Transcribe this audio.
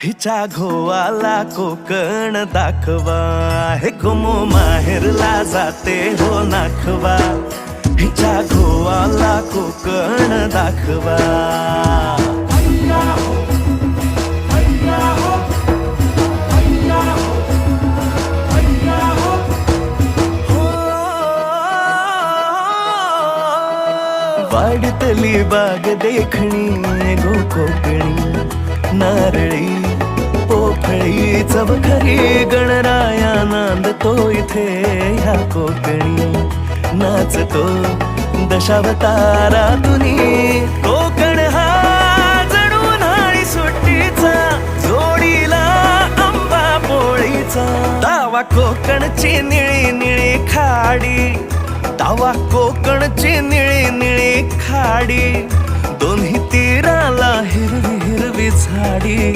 हिच्या घोवाला कोकण दाखवा, हे घुमो माहेरला जाते हो नाखवा. हिच्या घोवाला कोकण दाखवा. वाडतली बाग देखणी गो कोकणी, नारळी पोफळी चवखरी गणराया नांदतो इथे ह्या कोकणी. नाचतो दशावतारातुनी कोकण हा जणू उन्हाळी सुट्टीचा, जोडीला आंबा पोळीचा. दावा कोकणची निळी निळी खाडी, दावा कोकणची निळी निळी खाडी. दोन्ही तीराला हिरवी हिरवी झाडी.